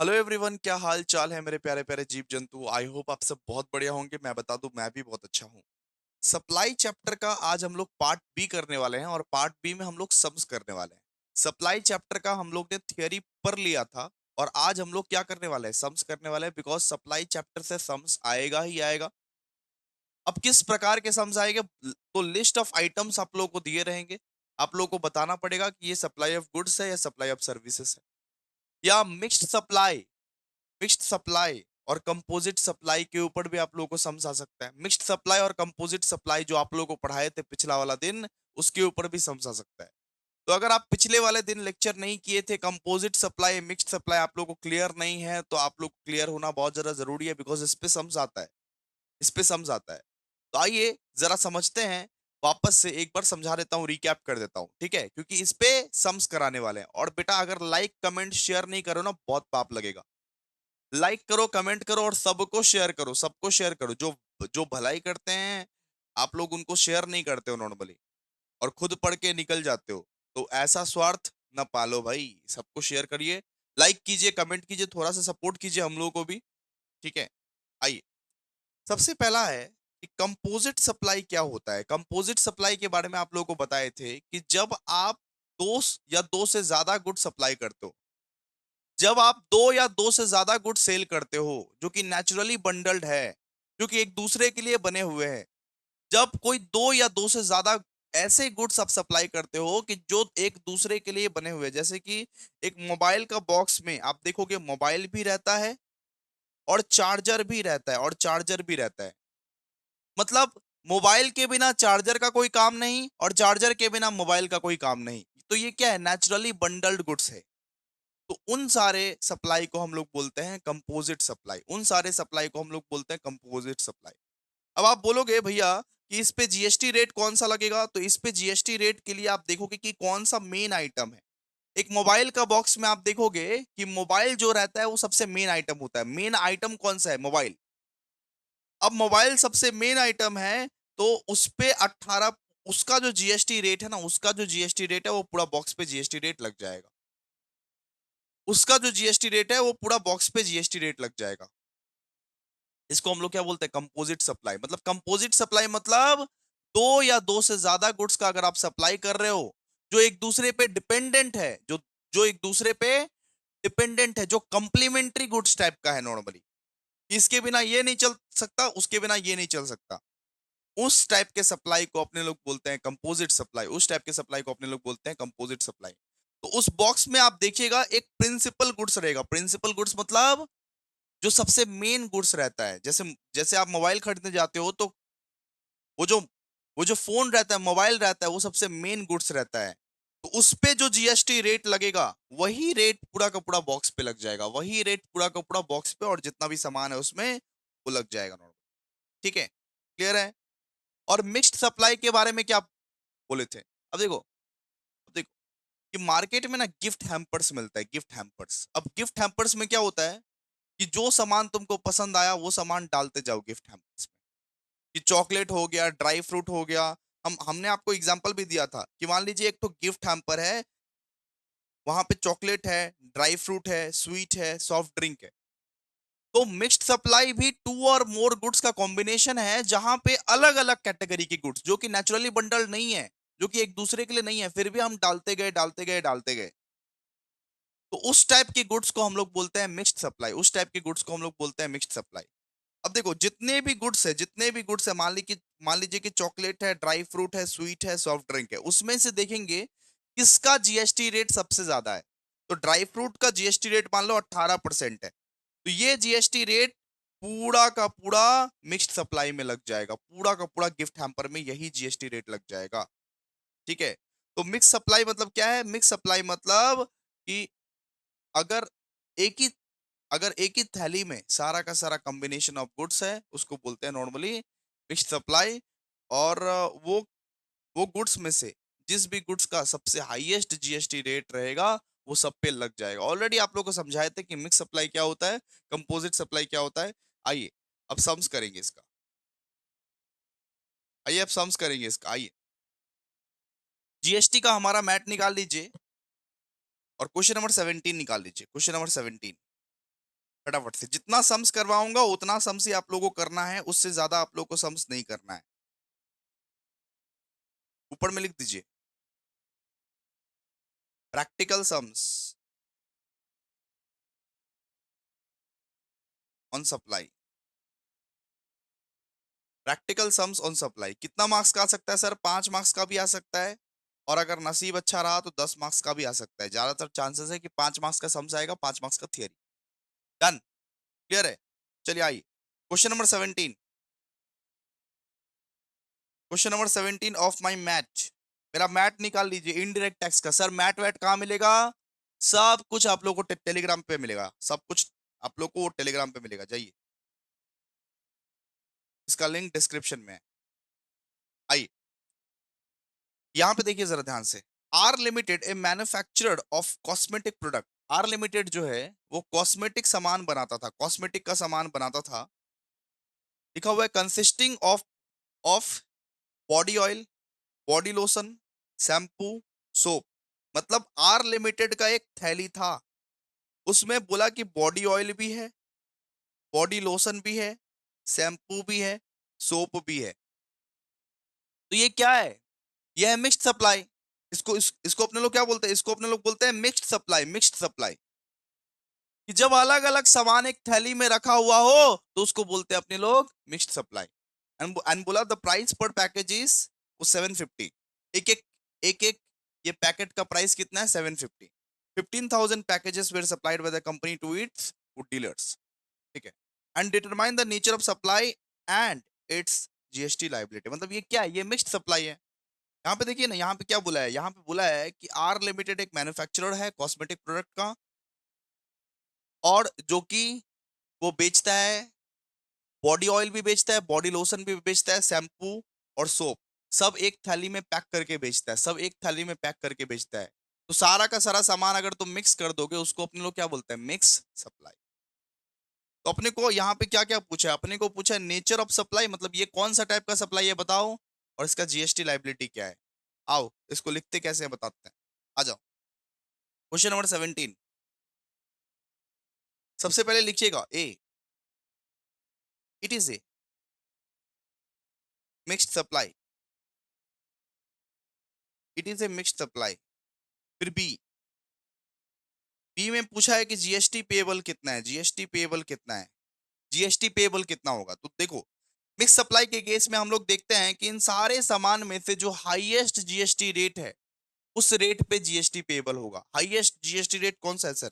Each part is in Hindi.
हेलो एवरीवन, क्या हाल चाल है मेरे प्यारे प्यारे जीव जंतु। आई होप आप सब बहुत बढ़िया होंगे। मैं बता दूं, मैं भी बहुत अच्छा हूं। सप्लाई चैप्टर का आज हम लोग पार्ट बी करने वाले हैं और पार्ट बी में हम लोग सम्स करने वाले हैं। सप्लाई चैप्टर का हम लोग ने थियरी पर लिया था और आज हम लोग क्या करने वाले हैं, सम्स करने वाले हैं। बिकॉज सप्लाई चैप्टर से सम्स आएगा ही आएगा। अब किस प्रकार के सम्स आएंगे, तो लिस्ट ऑफ आइटम्स आप लोगों को दिए रहेंगे। आप लोगों को बताना पड़ेगा कि ये सप्लाई ऑफ गुड्स है या सप्लाई ऑफ सर्विसेज है या मिक्स्ड सप्लाई। मिक्स्ड सप्लाई और कंपोजिट सप्लाई के ऊपर भी आप लोगों को समझ आ सकता है। मिक्स्ड सप्लाई और कंपोजिट सप्लाई जो आप लोगों को पढ़ाए थे पिछला वाला दिन, उसके ऊपर भी समझ आ सकता है। तो अगर आप पिछले वाले दिन लेक्चर नहीं किए थे, कंपोजिट सप्लाई मिक्स्ड सप्लाई आप लोगों को क्लियर नहीं है, तो आप लोग क्लियर होना बहुत ज्यादा जरूरी है। बिकॉज इस पे समझ आता है, इस पे समझ आता है। तो आइए जरा समझते हैं। वापस से एक बार समझा देता हूँ, रिकैप कर देता हूँ, ठीक है? क्योंकि इस पे सम्स कराने वाले हैं। और बेटा अगर लाइक कमेंट शेयर नहीं करो ना, बहुत पाप लगेगा। लाइक करो, कमेंट करो और सबको शेयर करो, सबको शेयर करो। जो जो भलाई करते हैं आप लोग उनको शेयर नहीं करते हो नॉर्मली, और खुद पढ़ के निकल जाते हो। तो ऐसा स्वार्थ न पालो भाई, सबको शेयर करिए, लाइक कीजिए, कमेंट कीजिए, थोड़ा सा सपोर्ट कीजिए हम लोगों को भी, ठीक है? आइए, सबसे पहला है कि कंपोजिट सप्लाई क्या होता है। कंपोजिट सप्लाई के बारे में आप लोगों को बताए थे कि जब आप या दो से ज्यादा गुड सप्लाई करते हो, जब आप दो या दो से ज्यादा गुड सेल करते हो जो कि नेचुरली बंडल्ड है, जो कि एक दूसरे के लिए बने हुए हैं, जब कोई दो या दो से ज्यादा ऐसे गुड्स आप सप्लाई करते हो कि जो एक दूसरे के लिए बने हुए हैं, जैसे कि एक मोबाइल का बॉक्स में आप देखोगे मोबाइल भी रहता है और चार्जर भी रहता है, और चार्जर भी रहता है। मतलब मोबाइल के बिना चार्जर का कोई काम नहीं और चार्जर के बिना मोबाइल का कोई काम नहीं। तो ये क्या है, नेचुरली बंडल्ड गुड्स है। तो उन सारे सप्लाई को हम लोग बोलते हैं कंपोजिट सप्लाई, उन सारे सप्लाई को हम लोग बोलते हैं कंपोजिट सप्लाई। अब आप बोलोगे भैया कि इस पे जीएसटी रेट कौन सा लगेगा, तो इस पे जीएसटी रेट के लिए आप देखोगे कि कौन सा मेन आइटम है। एक मोबाइल का बॉक्स में आप देखोगे कि मोबाइल जो रहता है वो सबसे मेन आइटम होता है। मेन आइटम कौन सा है, मोबाइल। अब मोबाइल सबसे मेन आइटम है, तो उस पे 18, उसका जो जीएसटी रेट है ना, उसका जो जीएसटी रेट है वो पूरा बॉक्स पे जीएसटी रेट लग जाएगा। उसका जो जीएसटी रेट है वो पूरा बॉक्स पे जीएसटी रेट लग जाएगा। इसको हम लोग क्या बोलते हैं, कंपोजिट सप्लाई। मतलब कंपोजिट सप्लाई मतलब दो या दो से ज्यादा गुड्स का अगर आप सप्लाई कर रहे हो जो एक दूसरे पे डिपेंडेंट है, जो जो एक दूसरे पे डिपेंडेंट है, जो कंप्लीमेंट्री गुड्स टाइप का है नॉर्मली। इसके बिना ये नहीं चल सकता, उसके बिना ये नहीं चल सकता। उस टाइप के सप्लाई को अपने लोग बोलते हैं कंपोजिट सप्लाई। उस टाइप के सप्लाई को अपने लोग बोलते हैं कंपोजिट सप्लाई। तो उस बॉक्स में आप देखिएगा एक प्रिंसिपल गुड्स रहेगा। प्रिंसिपल गुड्स मतलब जो सबसे मेन गुड्स रहता है। जैसे जैसे आप मोबाइल खरीदने जाते हो तो वो जो वो जो फोन रहता है, मोबाइल रहता है, वो सबसे मेन गुड्स रहता है। तो उस पे जो जीएसटी रेट लगेगा वही रेट पूरा का पूरा बॉक्स पे लग जाएगा, वही रेट पूरा का पूरा बॉक्स पे, और जितना भी सामान है उसमें वो लग जाएगा नॉर्मल। ठीक है, क्लियर है? और मिक्स्ड सप्लाई के बारे में क्या बोले थे, अब देखो कि मार्केट में ना गिफ्ट हैम्पर्स मिलता है, गिफ्ट हैम्पर्स। अब गिफ्ट हैम्पर्स में क्या होता है कि जो सामान तुमको पसंद आया वो सामान डालते जाओ गिफ्ट हैम्पर्स में। कि चॉकलेट हो गया, ड्राई फ्रूट हो गया। हमने आपको एग्जांपल भी दिया था कि मान लीजिए एक तो गिफ्ट हैम्पर है, वहां पे चॉकलेट है, ड्राई फ्रूट है, स्वीट है, सॉफ्ट ड्रिंक है। तो मिक्स्ड सप्लाई भी टू और मोर गुड्स का कॉम्बिनेशन है, जहां पे अलग अलग कैटेगरी के गुड्स जो कि नेचुरली बंडल नहीं है, जो कि एक दूसरे के लिए नहीं है, फिर भी हम डालते गए डालते गए डालते गए। तो उस टाइप के गुड्स को हम लोग बोलते हैं मिक्स्ड सप्लाई। उस टाइप के गुड्स को हम लोग बोलते हैं मिक्स्ड सप्लाई। अब देखो जितने भी गुड्स है, जितने भी गुड्स है, मान लीजिए कि चॉकलेट है, ड्राई फ्रूट है, स्वीट है, सॉफ्ट ड्रिंक है, उसमें से देखेंगे किसका जीएसटी रेट सबसे ज्यादा है। तो ड्राई फ्रूट का जीएसटी रेट मान लो 18% है। तो ये जीएसटी रेट पूरा का पूरा मिक्स्ड सप्लाई में लग जाएगा, पूरा का पूरा गिफ्ट हैम्पर में यही जीएसटी रेट लग जाएगा। ठीक है? तो मिक्स सप्लाई मतलब क्या है? मिक्स सप्लाई मतलब कि अगर एक ही अगर एक ही थैली में सारा का सारा कॉम्बिनेशन ऑफ गुड्स है, उसको बोलते हैं नॉर्मली मिक्स्ड सप्लाई। और वो गुड्स में से जिस भी गुड्स का सबसे हाईएस्ट जीएसटी रेट रहेगा वो सब पे लग जाएगा। ऑलरेडी आप लोगों को समझाए थे कि मिक्स सप्लाई क्या होता है, कंपोजिट सप्लाई क्या होता है। आइए अब सम्स करेंगे इसका। आइए अब सम्स करेंगे इसका। आइए, जीएसटी का हमारा मैट निकाल लीजिए और क्वेश्चन नंबर 17 निकाल लीजिए। क्वेश्चन नंबर 17, फटाफट से जितना सम्स करवाऊंगा उतना सम्स ही आप लोगों को करना है, उससे ज्यादा आप लोगों को सम्स नहीं करना है। ऊपर में लिख दीजिए practical sums on supply. Practical sums on supply कितना मार्क्स का आ सकता है सर? 5 मार्क्स का भी आ सकता है, और अगर नसीब अच्छा रहा तो 10 मार्क्स का भी आ सकता है। ज्यादातर चांसेस है कि 5 मार्क्स का सम्स आएगा, 5 मार्क्स का थियरी। डन, क्लियर है? चलिए आइए question number 17। Question number 17 of my math. मेरा मैथ निकाल लीजिए इनडायरेक्ट टैक्स का। सर मैथ वैट कहाँ मिलेगा? सब कुछ आप लोगों को टेलीग्राम पे मिलेगा, सब कुछ आप लोग को टेलीग्राम पे मिलेगा। जाइए, इसका लिंक डिस्क्रिप्शन में है। आइए यहाँ पे देखिए जरा ध्यान से। R limited a manufacturer of cosmetic product. R limited जो है वो कॉस्मेटिक सामान बनाता था, कॉस्मेटिक का सामान बनाता था। लिखा हुआ है consisting of body oil, body lotion, shampoo, soap. मतलब आर लिमिटेड का एक थैली था, उसमें बोला कि बॉडी ऑयल भी है, बॉडी लोशन भी है, शैम्पू भी है, सोप भी है। तो ये क्या है? ये है मिक्स्ड सप्लाई। इसको अपने लोग क्या बोलते हैं? इसको अपने लोग बोलते हैं मिक्स्ड सप्लाई। मिक्स्ड सप्लाई कि जब अलग अलग सामान एक थैली में रखा हुआ हो तो उसको बोलते हैं अपने लोग मिक्स्ड सप्लाई। एंड बोला द प्राइस पर पैकेज इज 750। एक एक एक एक ये पैकेट का प्राइस कितना है? 750। 15,000 packages were supplied by the company to its food dealers. ठीक है। And determine the nature of supply and its GST liability. मतलब ये क्या है? ये मिक्स्ड सप्लाई है। यहाँ पे देखिए ना, यहाँ पे क्या बोला है? यहाँ पे बोला है कि आर लिमिटेड एक मैन्युफैक्चरर है कॉस्मेटिक प्रोडक्ट का, और जो कि वो बेचता है, बॉडी ऑयल भी बेचता है, बॉडी लोशन भी बेचता है, शैम्पू और सोप। सब एक थाली में पैक करके बेचता है, सब एक थाली में पैक करके बेचता है। तो सारा का सारा सामान अगर तुम मिक्स कर दोगे उसको अपने लोग क्या बोलते हैं? Mix supply. तो अपने को यहाँ पे क्या क्या पूछा है? अपने को पूछा है नेचर ऑफ सप्लाई, मतलब ये कौन सा टाइप का सप्लाई है बताओ, और इसका जीएसटी लाइबिलिटी क्या है। आओ इसको लिखते कैसे हैं बताते हैं। आ जाओ क्वेश्चन नंबर 17। सबसे पहले लिखिएगा A, it is a mixed supply. It is a mixed supply. फिर बी, बी में पूछा है कि जीएसटी पेएबल कितना है? जीएसटी पेएबल कितना है? जीएसटी पेएबल कितना होगा? तो देखो मिक्स सप्लाई के केस में हम लोग देखते हैं कि इन सारे सामान में से जो हाईएस्ट जीएसटी रेट है उस रेट पे जीएसटी पेएबल होगा। हाईएस्ट जीएसटी रेट कौन सा है सर?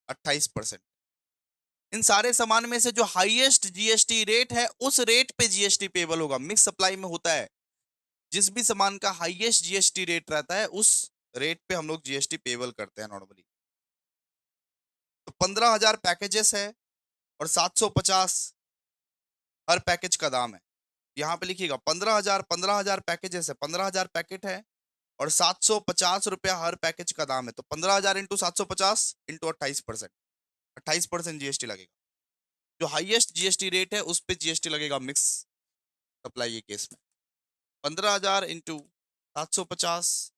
28%। इन सारे सामान में से जो हाईएस्ट जीएसटी रेट है उस रेट पे जीएसटी पेएबल होगा। मिक्स सप्लाई में होता है जिस भी सामान का हाईएस्ट जीएसटी रेट रहता है उस रेट पे हम लोग जीएसटी पेएबल करते हैं नॉर्मली। तो 15,000 पैकेजेस है और 750 हर पैकेज का दाम है। यहाँ पे लिखिएगा 15,000 पैकेजेस है, 15,000 पैकेट है और 750 रुपया हर पैकेज का दाम है। तो 15,000 इंटू 750 इंटू 28%, 28% जीएसटी लगेगा। जो हाईएस्ट जीएसटी रेट है उस पे जीएसटी लगेगा मिक्स सप्लाई के केस में। 15,000 इंटू 750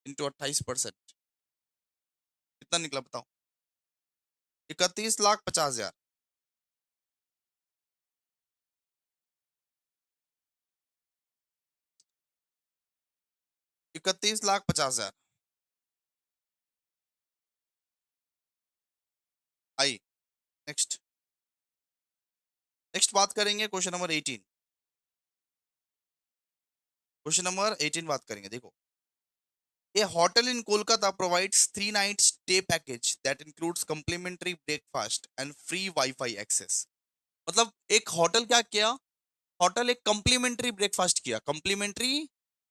इंटू 28%, कितना निकला बताओ? 31,50,000। 31,50,000। आई नेक्स्ट, नेक्स्ट बात करेंगे क्वेश्चन नंबर 18। क्वेश्चन नंबर 18 बात करेंगे। देखो, a hotel in Kolkata provides 3 night stay package that includes complimentary breakfast and free Wi-Fi access। मतलब एक होटल क्या किया? होटल एक कम्प्लीमेंट्री ब्रेकफास्ट किया। कम्प्लीमेंट्री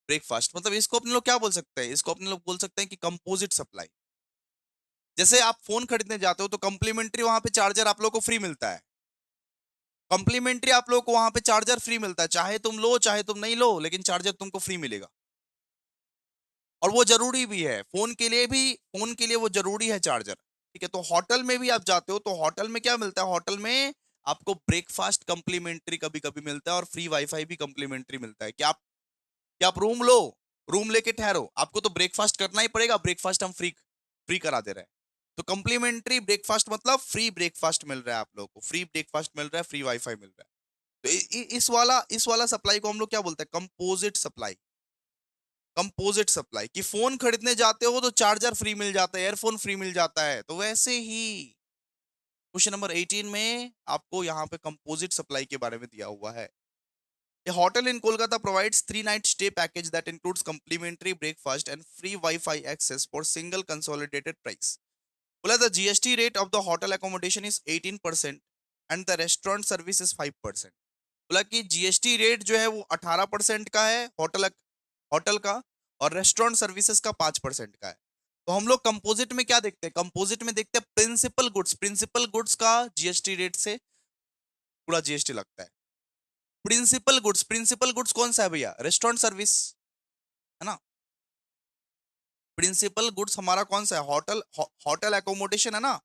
ब्रेकफास्ट मतलब इसको अपने लोग क्या बोल सकते हैं? इसको अपने लोग बोल सकते हैं कि कंपोजिट सप्लाई। जैसे आप फोन खरीदने जाते हो तो कम्प्लीमेंट्री वहां पे चार्जर आप लोग को फ्री मिलता है। कॉम्प्लीमेंट्री आप लोग को वहां पे चार्जर फ्री मिलता है, चाहे तुम लो चाहे तुम नहीं लो, लेकिन चार्जर तुमको फ्री मिलेगा। और वो जरूरी भी है, फोन के लिए भी, फोन के लिए वो जरूरी है चार्जर। ठीक है, तो होटल में भी आप जाते हो तो होटल में क्या मिलता है? होटल में आपको ब्रेकफास्ट कम्प्लीमेंट्री कभी कभी मिलता है और फ्री वाईफाई भी कम्प्लीमेंट्री मिलता है। क्या आप रूम लो, रूम लेके ठहरो, आपको तो ब्रेकफास्ट करना ही पड़ेगा। ब्रेकफास्ट हम फ्री फ्री करा दे रहे हैं। तो कम्प्लीमेंट्री ब्रेकफास्ट मतलब फ्री ब्रेकफास्ट मिल रहा है आप लोगों को, फ्री ब्रेकफास्ट मिल रहा है, फ्री वाईफाई मिल रहा है। तो इस वाला सप्लाई को हम लोग क्या बोलते हैं? Composite supply. कंपोजिट सप्लाई कि फोन खरीदने जाते हो तो चार्जर फ्री मिल जाता है, एयरफोन फ्री मिल जाता है, तो वैसे ही क्वेश्चन नंबर 18 में आपको यहाँ पे कंपोजिट सप्लाई के बारे में दिया हुआ है। A hotel in Kolkata provides 3 night stay package that includes complimentary breakfast and free Wi-Fi access for single consolidated price. बोला the GST rate of the hotel accommodation is 18% and the restaurant service is 5%. बोला कि जीएसटी रेट जो है वो 18% का है होटल होटल का, और रेस्टोरेंट सर्विसेज का 5% का है। तो हम लोग कंपोजिट में क्या देखते हैं? कंपोजिट में देखते हैं प्रिंसिपल गुड्स, प्रिंसिपल गुड्स का जीएसटी रेट से पूरा जीएसटी लगता है। प्रिंसिपल गुड्स कौन सा है भैया? रेस्टोरेंट सर्विस, है ना। प्रिंसिपल गुड्स हमारा कौन सा है? होटल एकोमोडेशन है ना।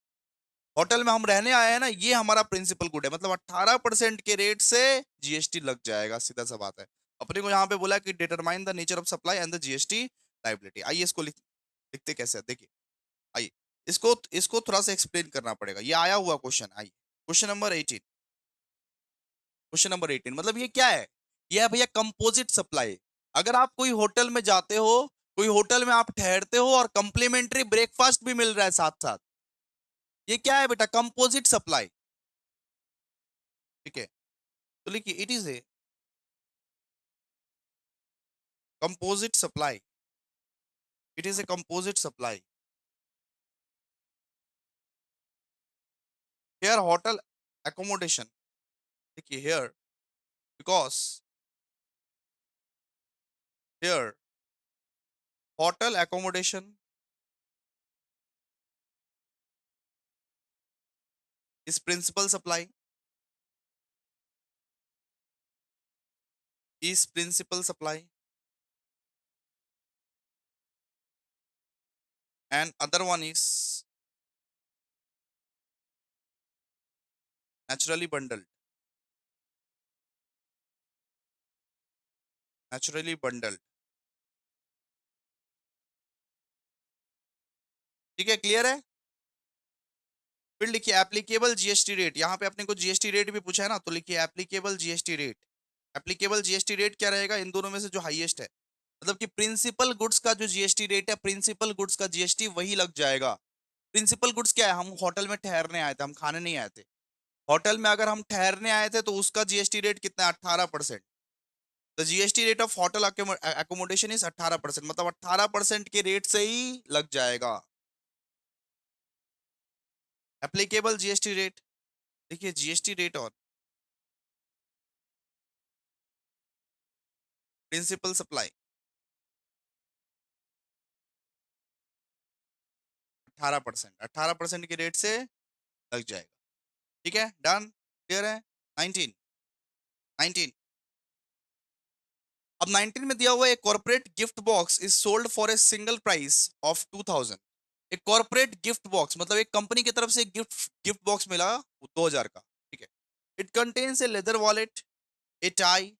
होटल में हम रहने आए हैं ना, ये हमारा प्रिंसिपल गुड है, मतलब 18% के रेट से जीएसटी लग जाएगा, सीधा सा बात है। अपने को यहाँ पे बोला कि determine the nature of supply and the GST liability. आइए इसको लिखते कैसे है, देखिए। आइए इसको इसको थोड़ा सा एक्सप्लेन करना पड़ेगा, ये आया हुआ क्वेश्चन। आइए क्वेश्चन नंबर 18 मतलब ये क्या है? ये है भैया कंपोजिट सप्लाई। अगर आप कोई होटल में जाते हो, कोई होटल में आप ठहरते हो और कंप्लीमेंट्री ब्रेकफास्ट भी मिल रहा है साथ साथ, ये क्या है बेटा? Composite supply. ठीक है, तो लिखिए it is A composite supply. It is a composite supply. Here hotel accommodation, देखिए here, because here hotel accommodation is principal supply, is principal supply, and other one is naturally bundled, naturally bundled। ठीक है, क्लियर है? फिर लिखिए एप्लीकेबल जीएसटी रेट। यहाँ पे अपने को जीएसटी रेट भी पूछा है ना, तो लिखिए applicable GST rate. Applicable GST rate क्या रहेगा? इन दोनों में से जो हाईएस्ट है, मतलब कि प्रिंसिपल गुड्स का जो जीएसटी रेट है, प्रिंसिपल गुड्स का जीएसटी वही लग जाएगा। प्रिंसिपल गुड्स क्या है? हम होटल में ठहरने आए थे, हम खाने नहीं आए थे। होटल में अगर हम ठहरने आए थे तो उसका जीएसटी रेट कितना है? 18%। The GST rate of hotel accommodation is 18%, मतलब 18% के रेट से ही लग जाएगा एप्लीकेबल जीएसटी रेट। देखिए जीएसटी रेट और प्रिंसिपल सप्लाई 18%, 18% के रेट से लग जाएगा। ठीक है, डन, क्लियर है। 19, 19। अब 19 में दिया हुआ है corporate gift box is sold for a single price of 2000। एक कॉर्पोरेट गिफ्ट बॉक्स मतलब एक कंपनी की तरफ से गिफ्ट गिफ्ट बॉक्स मिला 2000 का। ठीक है, it contains A leather wallet, A tie,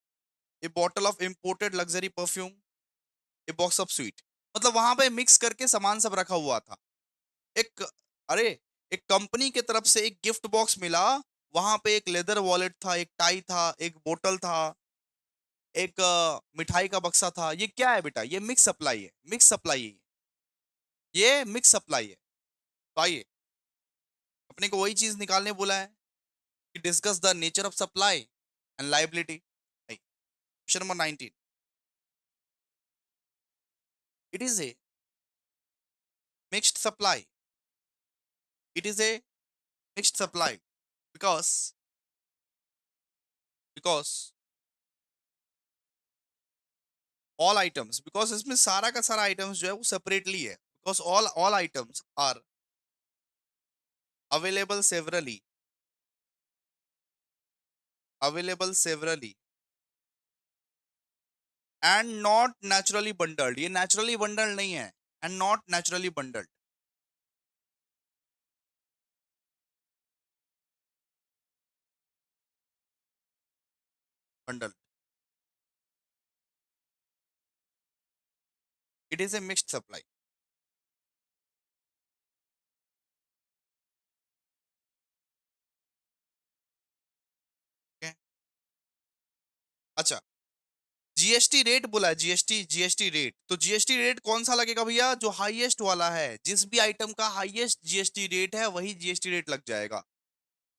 A bottle of imported luxury perfume, a box of sweet. मतलब वहां पे मिक्स करके सामान सब रखा हुआ था। एक, अरे, एक कंपनी की तरफ से एक गिफ्ट बॉक्स मिला, वहां पे एक लेदर वॉलेट था, एक टाई था, एक बोतल था, एक मिठाई का बक्सा था। ये क्या है बेटा? ये मिक्स सप्लाई है, मिक्स सप्लाई है, ये मिक्स सप्लाई है। तो आइए अपने को वही चीज निकालने बोला है कि discuss the nature of supply and liability. Question number 19, it is a mixed supply. It is a mixed supply because because all items, because इसमें सारा का सारा आइटम्स जो है वो सेपरेटली है, because all items are available severally, available severally and not naturally bundled. ये नेचुरली बंडल्ड नहीं है, and not naturally bundled, bundle. It is a mixed supply. अच्छा, जीएसटी रेट बोला है, जीएसटी जीएसटी रेट, तो जीएसटी रेट कौन सा लगेगा भैया? जो हाईएस्ट वाला है, जिस भी आइटम का हाईएस्ट जीएसटी रेट है वही जीएसटी रेट लग जाएगा,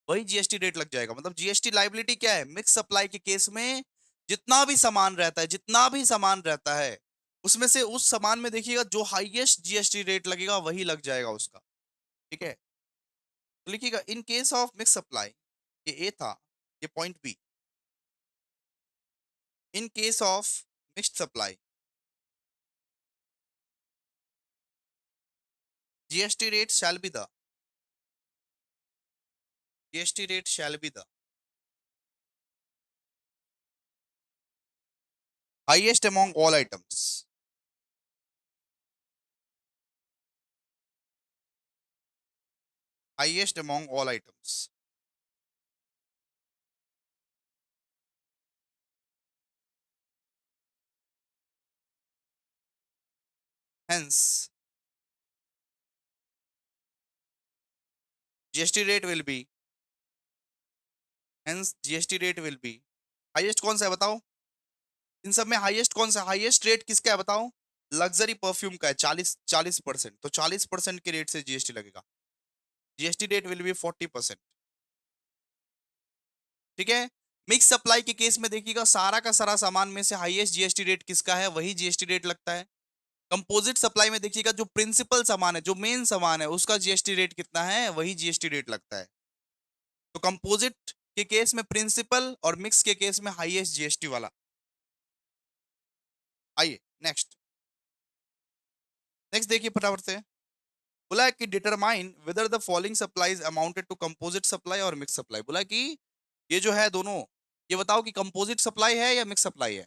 वही जीएसटी रेट लग जाएगा। मतलब जीएसटी लाइबिलिटी क्या है? मिक्स सप्लाई के केस में जितना भी सामान रहता है, जितना भी सामान रहता है, उसमें से उस सामान में देखिएगा जो हाईएस्ट जीएसटी रेट लगेगा वही लग जाएगा उसका। ठीक है, तो लिखिएगा in case of mix supply, ये ए था, ये point B. In case of mixed supply, GST rate shall be the, GST rate shall be the highest among all items, highest among all items. Hence, GST rate will be, hence GST rate will be highest कौन सा है बताओ? इन सब में हाईएस्ट कौन सा? हाईएस्ट रेट किसका है बताओ? लग्जरी परफ्यूम का है, 40%, तो 40% के रेट से जीएसटी लगेगा। GST rate will be 40%। ठीक है, मिक्स सप्लाई के केस में देखिएगा सारा का सारा सामान में से हाईएस्ट जीएसटी रेट किसका है वही जीएसटी रेट लगता है। कंपोजिट सप्लाई में देखिएगा जो प्रिंसिपल सामान है, जो मेन सामान है, उसका जीएसटी रेट कितना है वही जीएसटी रेट लगता है। तो कंपोजिट के केस में प्रिंसिपल और मिक्स के केस में हाईएस्ट जीएसटी वाला। आइए नेक्स्ट, नेक्स्ट देखिए फटाफट से। बोला है कि determine whether the following supplies amounted to composite supply और मिक्स सप्लाई। बोला कि ये जो है दोनों, ये बताओ कि कंपोजिट सप्लाई है या मिक्स सप्लाई है।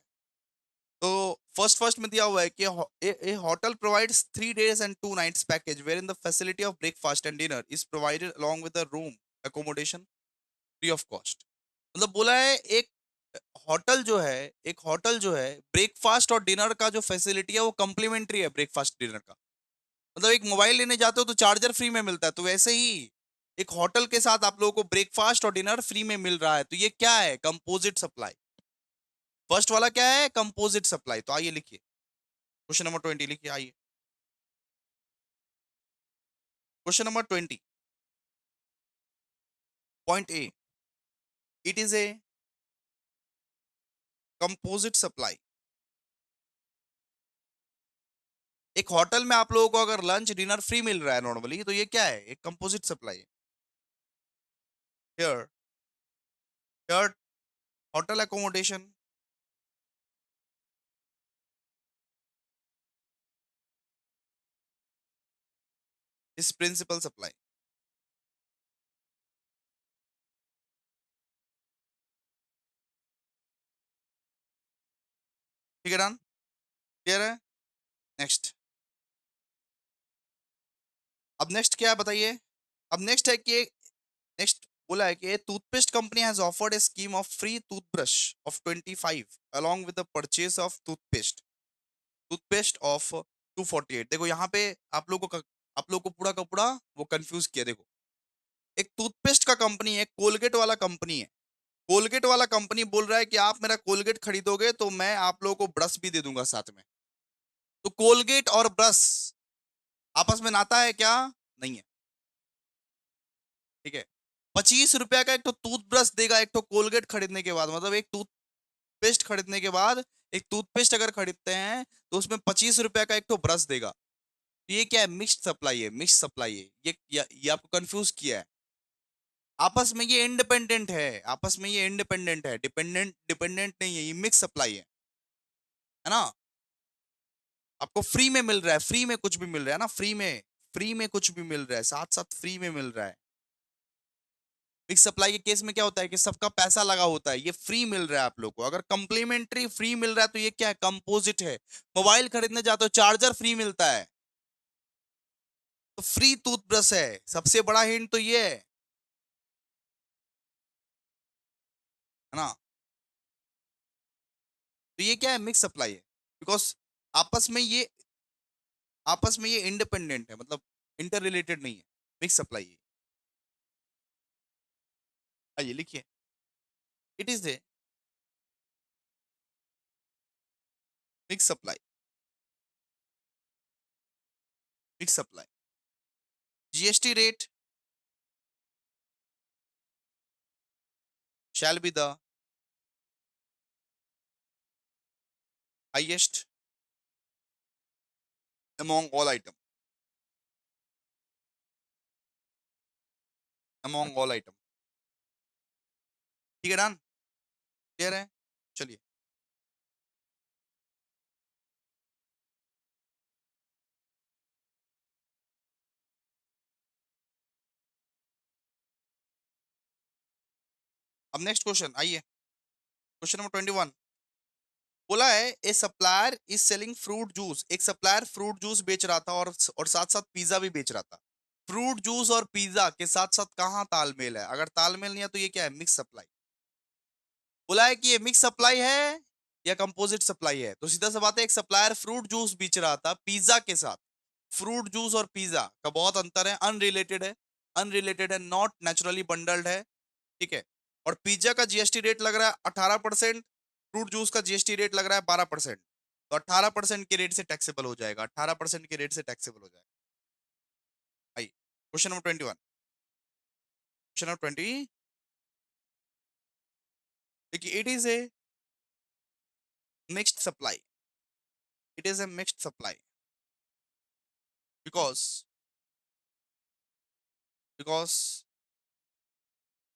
तो फर्स्ट फर्स्ट में दिया हुआ है कि a hotel provides 3 days and 2 nights package where in the facility of breakfast and dinner is provided along with the room accommodation free of cost. मतलब बोला है एक होटल जो है, एक होटल जो है ब्रेकफास्ट और डिनर का जो फैसिलिटी है वो कम्प्लीमेंट्री है ब्रेकफास्ट डिनर का। मतलब एक मोबाइल लेने जाते हो तो चार्जर फ्री में मिलता है, तो वैसे ही एक होटल के साथ आप लोगों को ब्रेकफास्ट और डिनर फ्री में मिल रहा है, तो ये क्या है? Composite supply. फर्स्ट वाला क्या है? Composite supply. तो आइए लिखिए, क्वेश्चन नंबर 20 लिखिए, आइए question number 20, point A, it is a composite supply. एक होटल में आप लोगों को अगर लंच डिनर फ्री मिल रहा है नॉर्मली, तो ये क्या है? एक कंपोजिट सप्लाई है। Here, here hotel accommodation is principal supply. ठीक है, डन, क्लियर है। नेक्स्ट, अब नेक्स्ट क्या है बताइए? अब नेक्स्ट है कि नेक्स्ट बोला है कि toothpaste company has offered A scheme of free toothbrush of 25 along with the purchase of toothpaste, toothpaste of 248। देखो यहाँ पे आप लोगों को, आप लोग को पूरा का पूरा वो कंफ्यूज किया। देखो, एक टूथपेस्ट का कंपनी है, कोलगेट वाला कंपनी है, कोलगेट वाला कंपनी बोल रहा है कि आप मेरा कोलगेट खरीदोगे तो मैं आप लोगों को ब्रश भी दे दूंगा साथ में। तो कोलगेट और ब्रश आपस में नाता है क्या? नहीं है। ठीक है, 25 रुपया का एक तो टूथब्रश देगा एक तो कोलगेट खरीदने के बाद, मतलब एक टूथपेस्ट खरीदने के बाद, एक टूथपेस्ट अगर खरीदते हैं तो उसमें 25 रुपया का एक तो ब्रश देगा। तो ये क्या है? मिक्स्ड सप्लाई है, मिक्स्ड सप्लाई है ये आपको कंफ्यूज किया है। आपस में ये इंडिपेंडेंट है, आपस में ये इंडिपेंडेंट है, डिपेंडेंट डिपेंडेंट नहीं है, ये मिक्स सप्लाई है ना। आपको फ्री में मिल रहा है, फ्री में कुछ भी मिल रहा है ना, फ्री में, फ्री में कुछ भी मिल रहा है, साथ साथ फ्री में मिल रहा है। मिक्स सप्लाई के केस में क्या होता है कि सबका पैसा लगा होता है, ये फ्री मिल रहा है आप लोग को। अगर कम्प्लीमेंट्री फ्री मिल रहा है तो ये क्या है? कंपोजिट है। मोबाइल खरीदने जाते हो चार्जर फ्री मिलता है, तो फ्री टूथब्रश है। सबसे बड़ा हिंट तो ये है ना। तो ये क्या है? मिक्स सप्लाई है, बिकॉज आपस में ये, आपस में ये इंडिपेंडेंट है, मतलब इंटर रिलेटेड नहीं है, मिक्स सप्लाई है। आइए लिखिए, it is A mix supply, mix supply. GST rate shall be the highest among all item, among all item। ठीक है, डन, क्लियर है। चलिए, अब नेक्स्ट क्वेश्चन आइए। क्वेश्चन नंबर 21 बोला है ए supplier is selling fruit juice. एक सप्लायर फ्रूट जूस बेच रहा था और साथ साथ पिज्जा भी बेच रहा था। फ्रूट जूस और पिज्जा के साथ साथ कहाँ तालमेल है? अगर तालमेल नहीं है तो ये क्या है? Mix supply. बोला है कि ये मिक्स सप्लाई है या कंपोजिट सप्लाई है। तो सीधा सा बात है, एक सप्लायर फ्रूट जूस बेच रहा था पिज्जा के साथ। फ्रूट जूस और पिज्जा का बहुत अंतर है, अनरिलेटेड है, अनरिलेटेड है, नॉट नेचुरली बंडल्ड है। ठीक है। और पिज्जा का जीएसटी रेट लग रहा है 18%, फ्रूट जूस का जीएसटी रेट लग रहा है 12%। तो 18% के रेट से टैक्सेबल हो जाएगा, 18% के रेट से टैक्सेबल हो जाएगा। आइए क्वेश्चन नंबर 21। क्वेश्चन नंबर 20, देखिए, it is a mixed supply. It is a mixed supply because because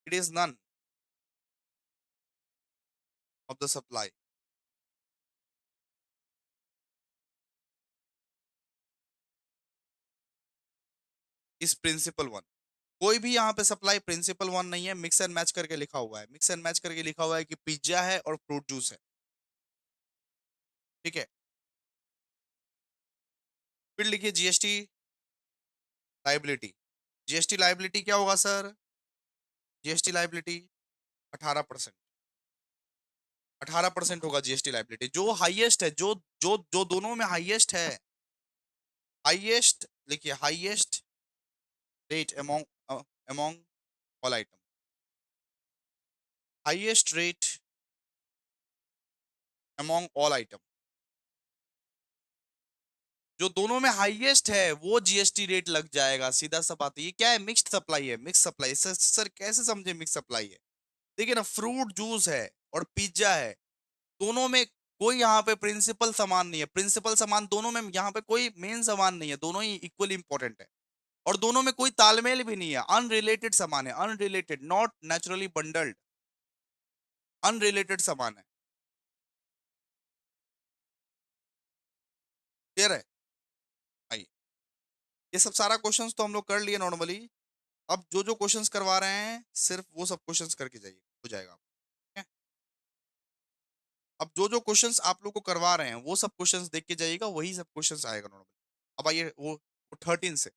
it is none of the supply is principal one। कोई भी यहाँ पे सप्लाई प्रिंसिपल वन नहीं है, मिक्स एंड मैच करके लिखा हुआ है। मिक्स एंड मैच करके लिखा हुआ है कि पिज्जा है और फ्रूट जूस है। ठीक है। फिर लिखिए जीएसटी लाइबिलिटी। जीएसटी लाइबिलिटी क्या होगा सर? GST liability 18%। 18% होगा जीएसटी लाइबिलिटी। जो हाईएस्ट है, जो जो जो दोनों में हाईएस्ट है, हाईएस्ट लिखिए, highest rate among among all item, highest rate among all item. जो दोनों में हाईएस्ट है वो जीएसटी रेट लग जाएगा। सीधा सा बात है। ये क्या है? मिक्स्ड सप्लाई है। मिक्स सप्लाई सर कैसे समझे मिक्स सप्लाई है? देखिए ना, फ्रूट जूस है और पिज्जा है, दोनों में कोई यहाँ पे प्रिंसिपल सामान नहीं है। प्रिंसिपल सामान दोनों में, यहाँ पे कोई मेन सामान नहीं है, दोनों ही इक्वली इंपॉर्टेंट है। और दोनों में कोई तालमेल भी नहीं है, अनरिलेटेड सामान है, unrelated, not naturally bundled, unrelated सामान है। क्लियर है? आइए, ये सब सारा क्वेश्चंस तो हम लोग कर लिए नॉर्मली। अब जो जो क्वेश्चंस करवा रहे हैं सिर्फ वो सब क्वेश्चंस करके जाइए, हो जाएगा। ठीक है? अब जो जो क्वेश्चंस आप लोग को करवा रहे हैं वो सब क्वेश्चंस देख के जाइएगा, वही सब क्वेश्चंस आएगा नॉर्मली। अब आइए वो 13 से।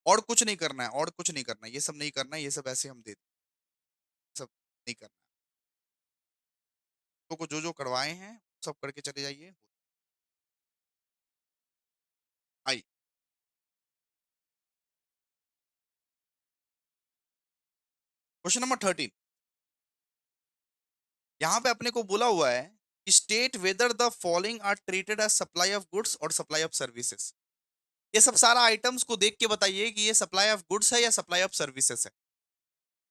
और कुछ नहीं करना है, और कुछ नहीं करना है, ये सब नहीं करना है, ये सब ऐसे हम दे दें, सब नहीं करना है। तो को जो जो करवाए हैं सब करके चले जाइए। आइए क्वेश्चन नंबर 13। यहाँ पे अपने को बोला हुआ है कि state whether the following are treated as supply of goods और सप्लाई ऑफ सर्विसेज। ये सब सारा आइटम्स को देख के बताइए कि ये सप्लाई ऑफ गुड्स है या सप्लाई ऑफ सर्विसेज है।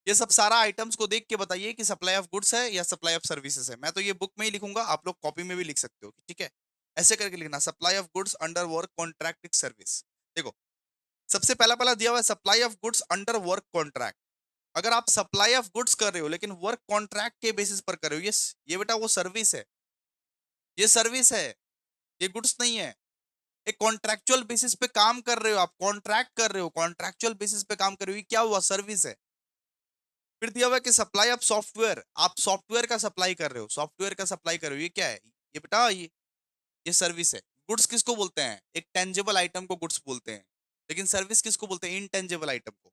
ये सब सारा आइटम्स को देख के बताइए कि सप्लाई ऑफ गुड्स है या सप्लाई ऑफ सर्विसेज है। मैं तो ये बुक में ही लिखूंगा, आप लोग कॉपी में भी लिख सकते हो। ठीक है? ऐसे करके लिखना, supply of goods under work contract service. देखो, सबसे पहला पहला दिया हुआ है supply of goods under work contract. अगर आप सप्लाई ऑफ गुड्स कर रहे हो लेकिन वर्क कॉन्ट्रैक्ट के बेसिस पर कर रहे हो, ये बेटा वो सर्विस है। ये सर्विस है, ये गुड्स नहीं है। एक कॉन्ट्रैक्चुअल बेसिस पे काम कर रहे हो, आप कॉन्ट्रैक्ट कर रहे हो, कॉन्ट्रैक्चुअल बेसिस पे काम कर रहे हो, ये क्या हुआ? सर्विस है। फिर दिया हुआ है कि सप्लाई ऑफ सॉफ्टवेयर, आप सॉफ्टवेयर का सप्लाई कर रहे हो, सॉफ्टवेयर का सप्लाई कर रहे हो, ये क्या है? ये बेटा ये सर्विस है। गुड्स किसको बोलते हैं? एक टेंजेबल आइटम को गुड्स बोलते हैं, लेकिन सर्विस किसको बोलते हैं? इनटेंजेबल आइटम को।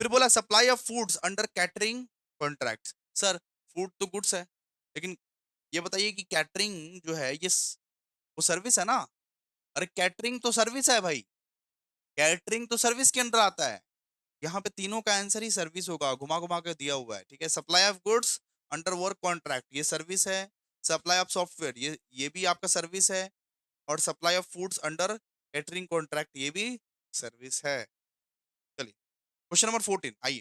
फिर बोला supply of foods under catering contract. Sir, food तो गुड्स है, लेकिन ये बताइए कि कैटरिंग जो है वो सर्विस है ना? अरे कैटरिंग तो सर्विस है भाई, कैटरिंग तो सर्विस के अंडर आता है। यहाँ पे तीनों का आंसर ही सर्विस होगा, घुमा घुमा के दिया हुआ है। ठीक है? Supply of goods under work contract, ये सर्विस है। सप्लाई ऑफ सॉफ्टवेयर ये भी आपका सर्विस है, और supply of foods under catering contract ये भी सर्विस है। चलिए क्वेश्चन नंबर 14 आइए।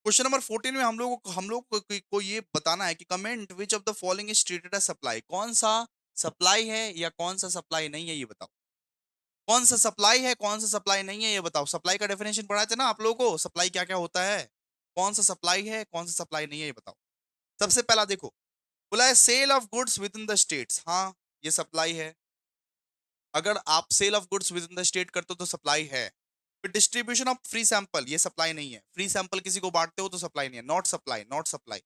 क्वेश्चन नंबर 14 में हम लोग को ये बताना है कि comment which of the following is treated as supply. कौन सा सप्लाई है या कौन सा सप्लाई नहीं है, ये बताओ। कौन सा सप्लाई है, कौन सा सप्लाई नहीं है, ये बताओ। सप्लाई का डेफिनेशन पढ़ा था ना आप लोगों को, सप्लाई क्या क्या होता है। कौन सा सप्लाई है, कौन सा सप्लाई नहीं है, ये बताओ। सबसे पहला देखो, बोला है sale of goods within the states. हाँ, ये सप्लाई है। अगर आप sale of goods within the state करते हो तो सप्लाई है। फिर डिस्ट्रीब्यूशन ऑफ फ्री सैंपल, ये सप्लाई नहीं है। फ्री सैंपल किसी को बांटते हो तो सप्लाई नहीं है, not supply, not supply.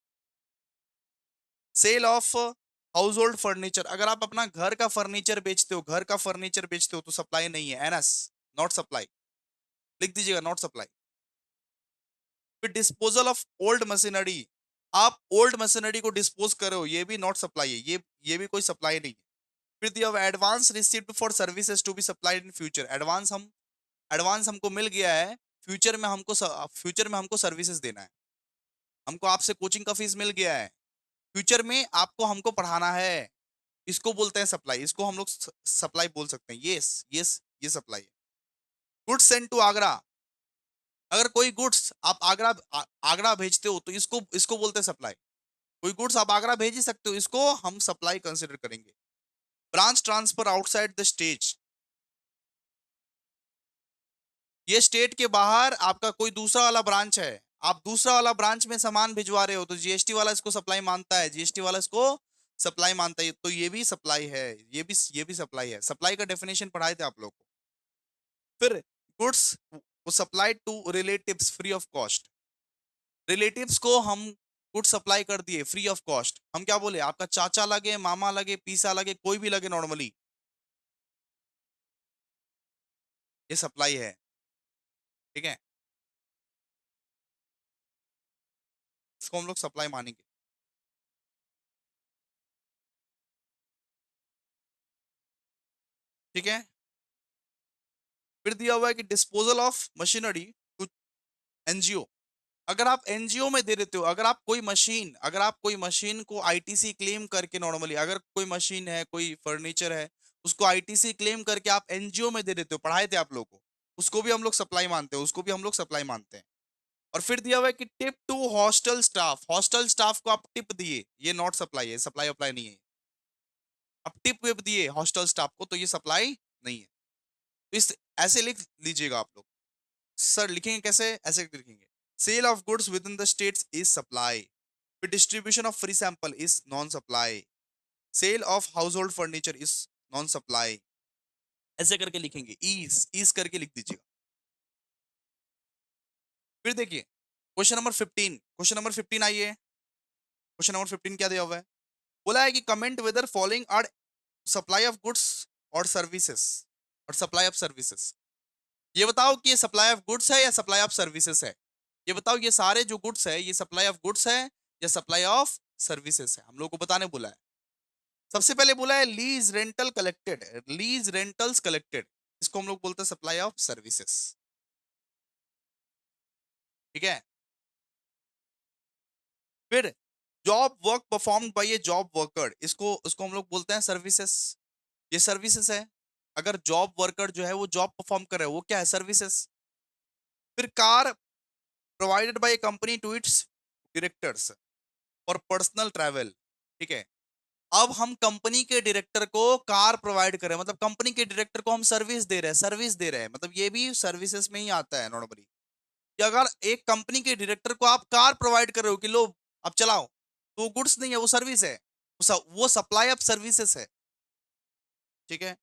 Sale of household furniture, अगर आप अपना घर का फर्नीचर बेचते हो, घर का फर्नीचर बेचते हो तो सप्लाई नहीं है, एनएस, नॉट सप्लाई। लिख दीजिएगा, नॉट सप्लाई। फिर डिस्पोजल ऑफ ओल्ड मशीनरी, आप ओल्ड मशीनरी को डिस्पोज करो, ये भी नॉट सप्लाई है, ये भी कोई सप्लाई नहीं है। फिर दिया advance received for services to be supplied in future, advance हमको मिल गया है, फ्यूचर में हमको सर्विसेज देना है। हमको आपसे कोचिंग का फीस मिल गया है, फ्यूचर में आपको हमको पढ़ाना है, इसको बोलते हैं सप्लाई, इसको हम लोग सप्लाई बोल सकते हैं। यस यस, ये सप्लाई है। गुड्स सेंड टू आगरा, अगर कोई गुड्स आप आगरा भेजते हो तो इसको इसको बोलते हैं सप्लाई। कोई गुड्स आप आगरा भेज ही सकते हो, इसको हम सप्लाई कंसिडर करेंगे। Branch transfer outside the state, ये स्टेट के बाहर आपका कोई दूसरा वाला ब्रांच है, आप दूसरा वाला ब्रांच में सामान भिजवा रहे हो तो जीएसटी वाला इसको सप्लाई मानता है, जीएसटी वाला इसको सप्लाई मानता है, तो ये भी सप्लाई है, ये भी सप्लाई है। सप्लाई का डेफिनेशन पढ़ाए थे आप लोग को। फिर गुड्स वो supply to relatives free of cost, relatives को हम गुड सप्लाई कर दिए फ्री ऑफ कॉस्ट। हम क्या बोले, आपका चाचा लगे, मामा लगे, पीसा लगे, कोई भी लगे, नॉर्मली ये सप्लाई है। ठीक है, इसको हम लोग सप्लाई मानेंगे। ठीक है, फिर दिया हुआ है कि disposal of machinery to NGO, अगर आप एनजीओ में दे देते हो, अगर आप कोई मशीन को आईटीसी क्लेम करके, नॉर्मली अगर कोई मशीन है, कोई फर्नीचर है, उसको आईटीसी क्लेम करके आप एनजीओ में दे देते हो, पढ़ाए थे आप लोगों को, उसको भी हम लोग सप्लाई मानते हैं, उसको भी हम लोग सप्लाई मानते हैं। और फिर दिया हुआ है कि टिप टू हॉस्टल स्टाफ को आप टिप दिए, ये नॉट सप्लाई है, सप्लाई अप्लाई नहीं है। आप टिप विप दिए हॉस्टल स्टाफ को तो ये सप्लाई नहीं है। तो इस ऐसे लिख लीजिएगा आप लोग। सर लिखेंगे कैसे, ऐसे लिखेंगे, sale of goods within the states is supply, फिर distribution of free sample is non supply, sale of household furniture is non supply, ऐसे करके लिखेंगे, ईज करके लिख दीजिएगा। फिर देखिए क्वेश्चन नंबर 15 आइए। क्वेश्चन नंबर 15 क्या दिया हुआ है, बोला है कि comment whether following are supply of goods और सर्विसेज, और सप्लाई ऑफ सर्विसेज। ये बताओ कि ये सप्लाई ऑफ गुड्स है या सप्लाई ऑफ सर्विसेज है। ये बताओ, ये सारे जो गुड्स है ये सप्लाई ऑफ गुड्स है या सप्लाई ऑफ सर्विसेज है, हम लोग को बताने बोला है। सबसे पहले बोला है लीज रेंटल्स कलेक्टेड, इसको हम लोग बोलते हैं सप्लाई ऑफ सर्विसेज। ठीक है, फिर job work perform by A job worker, इसको इसको हम लोग बोलते हैं सर्विसेज, ये सर्विसेज है। अगर जॉब वर्कर जो है वो जॉब परफॉर्म कर रहा है, वो क्या है, सर्विसेज। फिर car provided by company to its directors for personal travel. ठीक है, अब हम कंपनी के डायरेक्टर को कार प्रोवाइड कर रहे हैं, मतलब कंपनी के डायरेक्टर को हम सर्विस दे रहे हैं, मतलब ये भी सर्विसेज में ही आता है नॉर्मली। कि अगर एक कंपनी के डायरेक्टर को आप कार प्रोवाइड कर रहे हो कि लो अब चलाओ, तो वो गुड्स नहीं है, वो सर्विस है, वो सप्लाई ऑफ सर्विसेज है। ठीक है,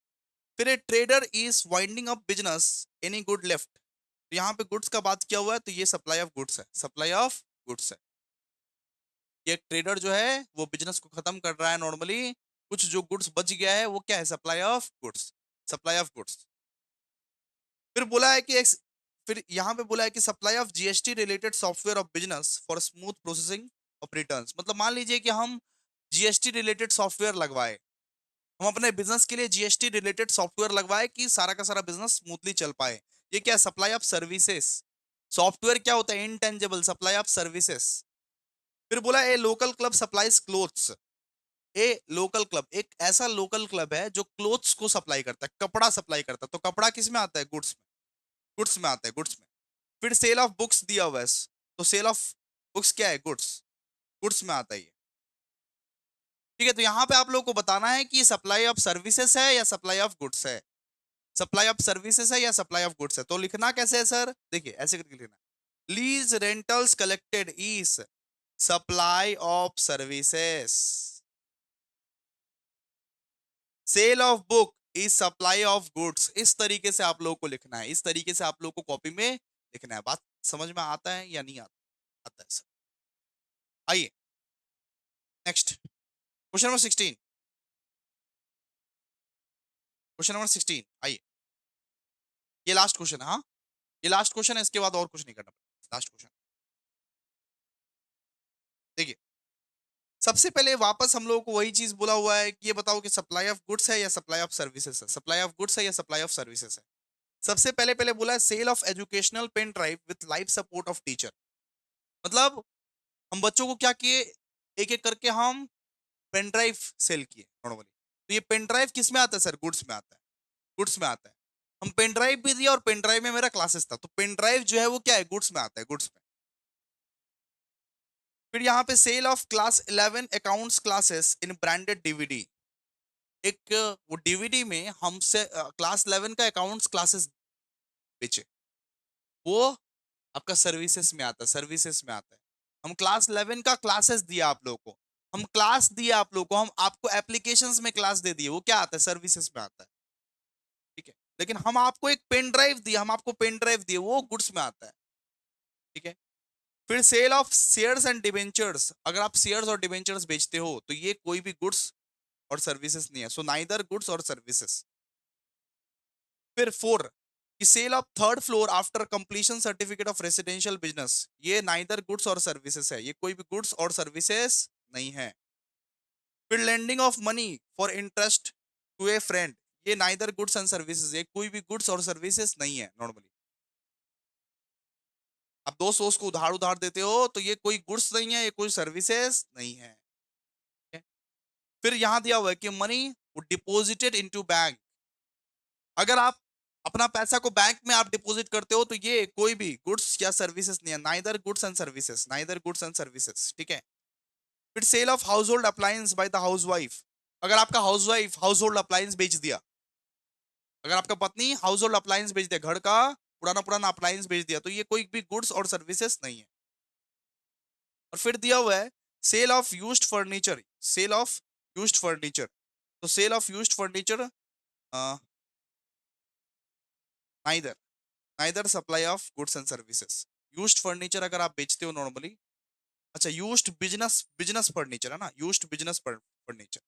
फिर ए trader is winding up business, any good left, तो यहाँ पे गुड्स का बात किया हुआ है, तो ये सप्लाई ऑफ गुड्स है, सप्लाई ऑफ गुड्स है। ये ट्रेडर जो है वो बिजनेस को खत्म कर रहा है नॉर्मली, कुछ जो गुड्स बच गया है वो क्या है, supply of goods, supply of goods. फिर बोला है कि फिर यहाँ पे बोला है कि supply of GST related software of business for smooth processing of returns, मतलब मान लीजिए कि हम जीएसटी रिलेटेड सॉफ्टवेयर लगवाए, हम अपने बिजनेस के लिए जीएसटी रिलेटेड सॉफ्टवेयर लगवाए कि सारा का सारा बिजनेस स्मूथली चल पाए, ये क्या, सप्लाई ऑफ सर्विसेज। सॉफ्टवेयर क्या होता है, इंटेंजिबल, सप्लाई ऑफ सर्विसेज। फिर बोला ए लोकल क्लब सप्लाईज क्लोथ्स, ए लोकल क्लब, एक ऐसा लोकल क्लब है जो क्लोथ्स को सप्लाई करता है, कपड़ा सप्लाई करता है। तो कपड़ा किस में आता है? गुड्स में। गुड्स में आता है, गुड्स में। फिर सेल ऑफ बुक्स दिया हुआ है, तो सेल ऑफ बुक्स क्या है? गुड्स। गुड्स में आता है ये। ठीक है, तो यहाँ पे आप लोगों को बताना है कि सप्लाई ऑफ सर्विसेज है या सप्लाई ऑफ गुड्स है। सप्लाई ऑफ सर्विसेज है या सप्लाई ऑफ गुड्स है। तो लिखना कैसे है सर? देखिए ऐसे करके लिखना, lease rentals collected is supply of services, sale of book is supply of goods. इस तरीके से आप लोगों को लिखना है, इस तरीके से आप लोगों को कॉपी में लिखना है। बात समझ में आता है या नहीं आता? आता है सर। आइए next, question number 16। Question number 16 आइए। ये लास्ट क्वेश्चन है, हाँ, ये लास्ट क्वेश्चन है, इसके बाद और कुछ नहीं करना। लास्ट क्वेश्चन देखिए, सबसे पहले वापस हम लोगों को वही चीज बोला हुआ है कि ये बताओ कि सप्लाई ऑफ गुड्स है या सप्लाई ऑफ सर्विसेज है। सप्लाई ऑफ गुड्स है या सप्लाई ऑफ सर्विसेज है। सबसे पहले पहले बोला है sale of educational pen drive with live support of teacher. मतलब हम बच्चों को क्या किए, एक एक करके हम पेन ड्राइव सेल किए नॉर्मली। तो ये पेन ड्राइव किस में आता है सर? गुड्स में आता है। गुड्स में आता है। हम पेन ड्राइव भी दिया और पेन ड्राइव में मेरा क्लासेस था, तो पेन ड्राइव जो है वो क्या है? गुड्स में आता है, गुड्स में। फिर यहाँ पे sale of class 11 accounts classes in branded DVD. एक वो डीवीडी में हमसे क्लास 11 का अकाउंट्स क्लासेस बेचे, वो आपका सर्विसेज में आता है, सर्विसेज में आता है। हम क्लास 11 का क्लासेस दिया आप लोगों को, हम क्लास दिया आप लोगों को, हम आपको एप्लीकेशंस में क्लास दे दिए, वो क्या आता है? सर्विसेज में आता है। ठीक है, लेकिन हम आपको एक पेन ड्राइव दिया, हम आपको पेन ड्राइव दिए, वो गुड्स में आता है। ठीक है, फिर sale of shares and debentures. अगर आप शेयर्स और डिबेंचर्स बेचते हो तो ये कोई भी गुड्स और सर्विसेज नहीं है, सो नाइदर गुड्स और सर्विसेज। फिर 4 कि sale of third floor after completion certificate of residential business, ये नाइदर गुड्स और सर्विसेज है, ये कोई भी गुड्स और सर्विसेज नहीं है। फिर lending of money for interest to a friend, ये नाइदर गुड्स एंड सर्विसेज, ये कोई भी गुड्स और सर्विसेज नहीं है नॉर्मली। आप दोस्त दोस्त को उधार उधार देते हो तो ये कोई गुड्स नहीं है, ये कोई सर्विसेज नहीं है। ठीक है? फिर यहां दिया हुआ है कि मनी डिपोजिटेड इनटू बैंक। अगर आप अपना पैसा को बैंक में आप डिपॉजिट करते हो तो ये कोई भी गुड्स या सर्विसेज नहीं है, neither goods and services, neither goods and services. ठीक है, फिर sale of household appliance by the housewife. अगर आपका housewife household appliance बेच दिया, अगर आपका पत्नी हाउस होल्ड अप्लायंस बेच दिया, घर का पुराना पुराना अप्लायंस बेच दिया, तो ये कोई भी गुड्स और सर्विसेज नहीं है। और फिर दिया हुआ है sale of used furniture, sale of used furniture. तो sale of used furniture neither, neither supply of goods and services. Used furniture अगर आप बेचते हो नॉर्मली, अच्छा यूज्ड बिजनेस, बिजनेस फर्नीचर है ना, यूज्ड बिजनेस फर्नीचर।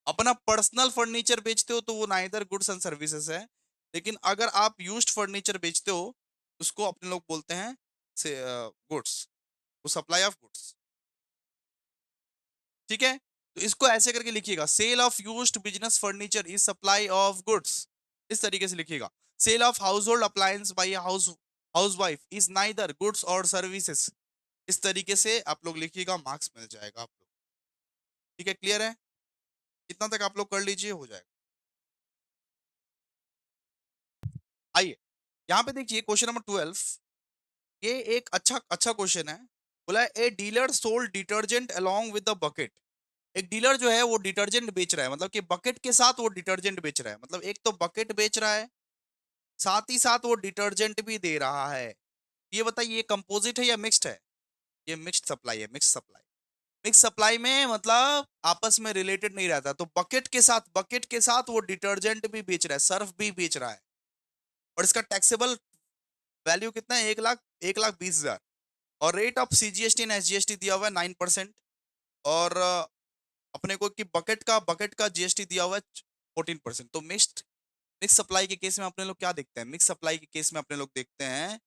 अपना पर्सनल फर्नीचर बेचते हो तो वो नाइदर गुड्स एंड सर्विसेज है। लेकिन अगर आप यूज्ड फर्नीचर बेचते हो, उसको अपने लोग बोलते हैं से गुड्स, वो सप्लाई ऑफ गुड्स। ठीक है, तो इसको ऐसे करके लिखिएगा, sale of used business furniture is supply of goods. इस तरीके से लिखिएगा। Sale of household appliance by house housewife is neither goods और सर्विसेज। इस तरीके से आप लोग लिखिएगा, मार्क्स मिल जाएगा आप लोग। ठीक है, क्लियर है? इतना तक आप लोग कर लीजिए, हो जाएगा। आइए यहाँ पे देखिए क्वेश्चन नंबर 12। ये एक अच्छा अच्छा क्वेश्चन है। बोला a dealer sold detergent along with the bucket. एक डीलर जो है वो डिटर्जेंट बेच रहा है, मतलब कि बकेट के साथ वो डिटर्जेंट बेच रहा है। मतलब एक तो बकेट बेच रहा है, साथ ही साथ वो डिटर्जेंट भी दे रहा है। ये बताइए ये कंपोजिट है या मिक्स्ड है? ये मिक्स्ड सप्लाई है, मिक्स्ड सप्लाई। मिक्स सप्लाई में मतलब आपस में रिलेटेड नहीं रहता, तो बकेट के साथ वो डिटर्जेंट भी बेच रहा है, सर्फ भी बेच रहा है। और इसका टैक्सेबल वैल्यू कितना है? 1,20,000। और rate of CGST and SGST दिया हुआ है 9%। और अपने को कि बकेट का जीएसटी दिया हुआ है 14%। तो मिक्स्ड, मिक्स सप्लाई के केस में अपने लोग क्या देखते हैं? मिक्स सप्लाई के केस में अपने लोग देखते हैं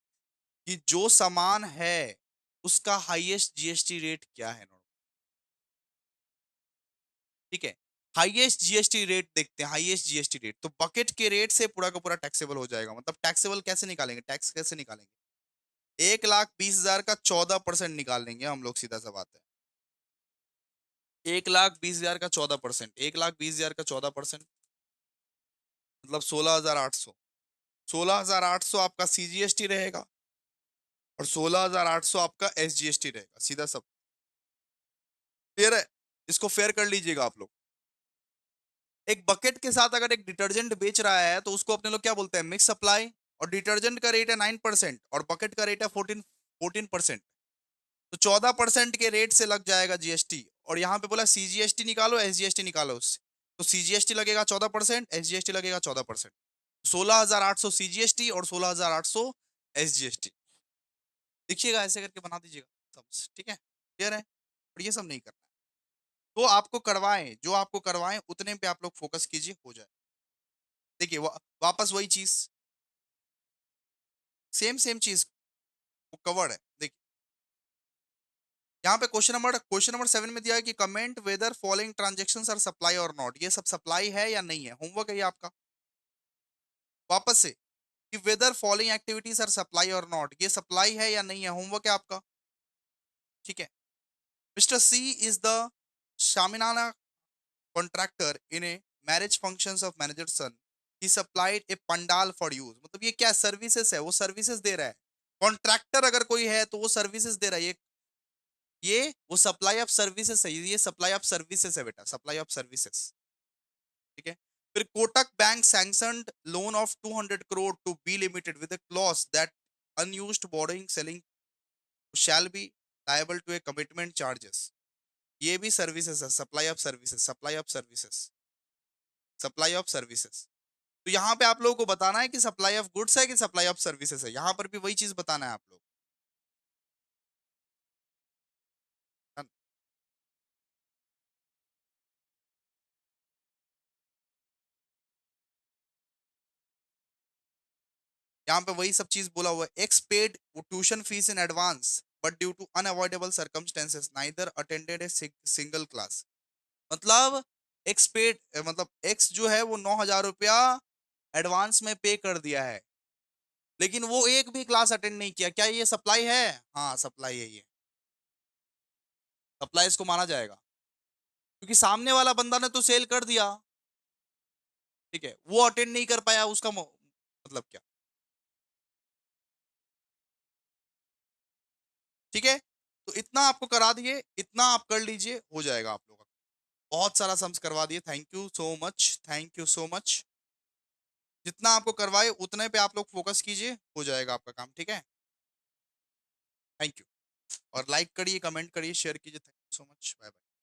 कि जो सामान है उसका हाईएस्ट जीएसटी रेट क्या है। ठीक है, हाईएस्ट जीएसटी रेट देखते हैं, हाईएस्ट जीएसटी रेट। तो बकेट के रेट से पूरा का पूरा टैक्सेबल हो जाएगा। मतलब टैक्सेबल कैसे निकालेंगे, टैक्स कैसे निकालेंगे? 1,20,000 का 14% निकाल लेंगे हम लोग, सीधा सा बात है। 1,20,000 का 14%, 1,20,000 का 14% मतलब 16,800। 16,800 आपका सीजीएसटी रहेगा और 16,800 आपका एसजीएसटी रहेगा, सीधा सब। क्लियर है? इसको फेयर कर लीजिएगा आप लोग। एक बकेट के साथ अगर एक डिटर्जेंट बेच रहा है तो उसको अपने लोग क्या बोलते हैं, मिक्स सप्लाई। और डिटर्जेंट का रेट है 9% और बकेट का रेट है 14% तो 14% के रेट से लग जाएगा जीएसटी। और यहाँ पे बोला सीजीएसटी निकालो एसजीएसटी निकालो उससे, तो सीजीएसटी लगेगा 14%, एसजीएसटी लगेगा 14%। 16,800 सीजीएसटी और 16,800 एसजीएसटी। देखिएगा ऐसे करके बना दीजिएगा सब, ठीक है, क्लियर है। और ये सब नहीं करना है, तो आपको करवाएं जो आपको करवाएं उतने पे आप लोग फोकस कीजिए, हो जाए। देखिए वापस वही चीज, सेम चीज कवर्ड है। देखिए यहाँ पे क्वेश्चन नंबर 7 में दिया है कि comment whether following transactions are supply और नॉट। ये सब सप्लाई है या नहीं है, होमवर्क है ये आपका। वापस से कि whether following activities are supply और नॉट, ये सप्लाई है या नहीं है, होमवर्क है आपका। ठीक है। Mister C is the shamiana contractor in a marriage functions of manager son. He supplied a pandal for use, मतलब ये क्या सर्विसेज है, वो सर्विसेज दे रहा है। कॉन्ट्रैक्टर अगर कोई है तो वो सर्विसेज दे रहा है। ये वो सप्लाई ऑफ सर्विसेज है, ये सप्लाई ऑफ सर्विसेज है बेटा, सप्लाई ऑफ सर्विसेज। ठीक है। फिर Kotak bank sanctioned loan of 200 crore to be limited with a clause that unused borrowing selling shall be liable to a commitment charges। ये भी सर्विसेज है, supply of services, supply of services, supply of services. तो यहाँ पे आप लोगों को बताना है कि सप्लाई ऑफ गुड्स है कि सप्लाई ऑफ सर्विसेज है, यहाँ पर भी वही चीज बताना है आप लोग। यहाँ पे वही सब चीज बोला हुआ है। X paid tuition fees in advance but due to unavoidable circumstances neither attended a single class. मतलब एक्स पेड मतलब एक्स जो है वो 9,000 रुपया एडवांस में पे कर दिया है, लेकिन वो एक भी क्लास अटेंड नहीं किया। क्या ये सप्लाई है? हाँ सप्लाई है ये, सप्लाई इसको माना जाएगा क्योंकि सामने वाला बंदा ने तो सेल कर दिया। ठीक है, वो अटेंड नहीं कर पाया, उसका मतलब क्या। ठीक है, तो इतना आपको करा दिए, इतना आप कर लीजिए, हो जाएगा आप लोगों का। बहुत सारा सम्स करवा दिए, thank you so much, thank you so much. जितना आपको करवाए उतने पे आप लोग फोकस कीजिए, हो जाएगा आपका काम। ठीक है, थैंक यू। और लाइक करिए, कमेंट करिए, शेयर कीजिए। Thank you so much, bye bye.